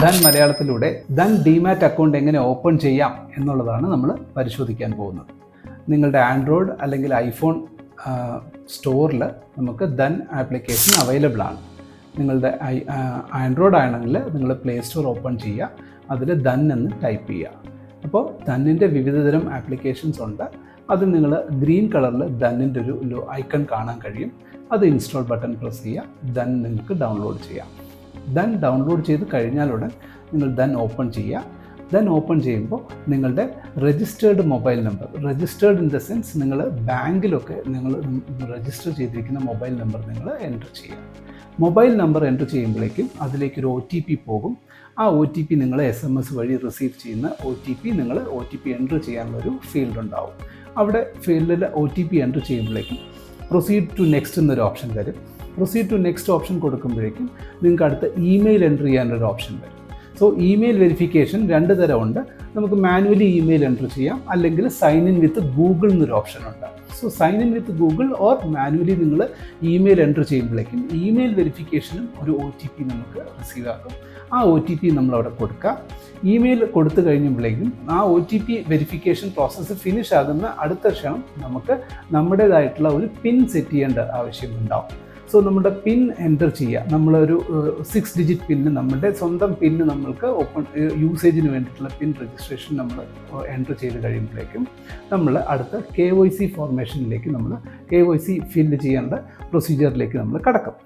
Dhan മലയാളത്തിലൂടെ Dhan demat account എങ്ങനെ open ചെയ്യാം എന്നുള്ളതാണ് നമ്മൾ പരിശോധിക്കാൻ പോകുന്നത്. നിങ്ങളുടെ ആൻഡ്രോയിഡ് അല്ലെങ്കിൽ ഐഫോൺ സ്റ്റോറിൽ നമുക്ക് ധൻ ആപ്ലിക്കേഷൻ അവൈലബിൾ ആണ്. നിങ്ങളുടെ ആൻഡ്രോയിഡ് ആണെങ്കിൽ നിങ്ങൾ പ്ലേ സ്റ്റോർ ഓപ്പൺ ചെയ്യുക, അതിൽ ധൻ എന്ന് ടൈപ്പ് ചെയ്യുക. അപ്പോൾ ധന്നിൻ്റെ വിവിധതരം ആപ്ലിക്കേഷൻസ് ഉണ്ട്. അത് നിങ്ങൾ ഗ്രീൻ കളറിൽ ധന്നിൻ്റെ ഒരു ഐക്കൺ കാണാൻ കഴിയും. അത് ഇൻസ്റ്റാൾ ബട്ടൺ പ്രസ് ചെയ്യുക, ധൻ നിങ്ങൾക്ക് ഡൗൺലോഡ് ചെയ്യാം. ധൻ ഡൗൺലോഡ് ചെയ്ത് കഴിഞ്ഞാലുടൻ നിങ്ങൾ ധൻ ഓപ്പൺ ചെയ്യുക. ധൻ ഓപ്പൺ ചെയ്യുമ്പോൾ നിങ്ങളുടെ registered mobile number, registered in the sense നിങ്ങൾ ബാങ്കിലൊക്കെ നിങ്ങൾ രജിസ്റ്റർ ചെയ്തിരിക്കുന്ന മൊബൈൽ നമ്പർ നിങ്ങൾ എൻ്റർ ചെയ്യുക. മൊബൈൽ നമ്പർ എൻ്റർ ചെയ്യുമ്പോഴേക്കും അതിലേക്കൊരു OTP പോകും. ആ OTP നിങ്ങൾ SMS വഴി റിസീവ് ചെയ്യുന്ന OTP നിങ്ങൾ OTP എൻ്റർ ചെയ്യാനുള്ളൊരു ഫീൽഡ് ഉണ്ടാവും. അവിടെ ഫീൽഡിൽ OTP എൻ്റർ ചെയ്യുമ്പോഴേക്കും പ്രൊസീഡ് ടു നെക്സ്റ്റ് എന്നൊരു ഓപ്ഷൻ വരും. പ്രൊസീഡ് ടു നെക്സ്റ്റ് ഓപ്ഷൻ കൊടുക്കുമ്പോഴേക്കും നിങ്ങൾക്ക് അടുത്ത ഇമെയിൽ എൻ്റർ ചെയ്യാനൊരു ഓപ്ഷൻ വരും. സോ ഇമെയിൽ വെരിഫിക്കേഷൻ 2 തരമുണ്ട്. നമുക്ക് മാനുവലി ഇമെയിൽ എൻ്റർ ചെയ്യാം, അല്ലെങ്കിൽ സൈൻ ഇൻ വിത്ത് ഗൂഗിൾ എന്നൊരു ഓപ്ഷൻ ഉണ്ട്. So sign in with Google or manually നിങ്ങൾ ഇമെയിൽ എൻ്റർ ചെയ്യുമ്പോഴേക്കും ഇമെയിൽ വെരിഫിക്കേഷനും ഒരു OTP നമുക്ക് റിസീവ് ആക്കും. ആ OTP നമ്മളവിടെ കൊടുക്കുക. ഇമെയിൽ കൊടുത്തു കഴിയുമ്പോഴേക്കും ആ OTP വെരിഫിക്കേഷൻ പ്രോസസ്സ് ഫിനിഷ് ആകുന്ന അടുത്ത ക്ഷണം നമുക്ക് നമ്മുടേതായിട്ടുള്ള ഒരു പിൻ സെറ്റ് ചെയ്യേണ്ട ആവശ്യമുണ്ടാവും. സോ നമ്മുടെ പിൻ എൻ്റർ ചെയ്യുക. നമ്മളൊരു 6 ഡിജിറ്റ് പിന്ന്, നമ്മുടെ സ്വന്തം പിന്ന് നമ്മൾക്ക് യൂസേജിന് വേണ്ടിയിട്ടുള്ള പിൻ രജിസ്ട്രേഷൻ നമ്മൾ എൻ്റർ ചെയ്ത് കഴിയുമ്പോഴേക്കും നമ്മൾ അടുത്ത KYC ഫോർമേഷനിലേക്ക് KYC ഫില്ല് ചെയ്യേണ്ട പ്രൊസീജിയറിലേക്ക് നമ്മൾ കടക്കും.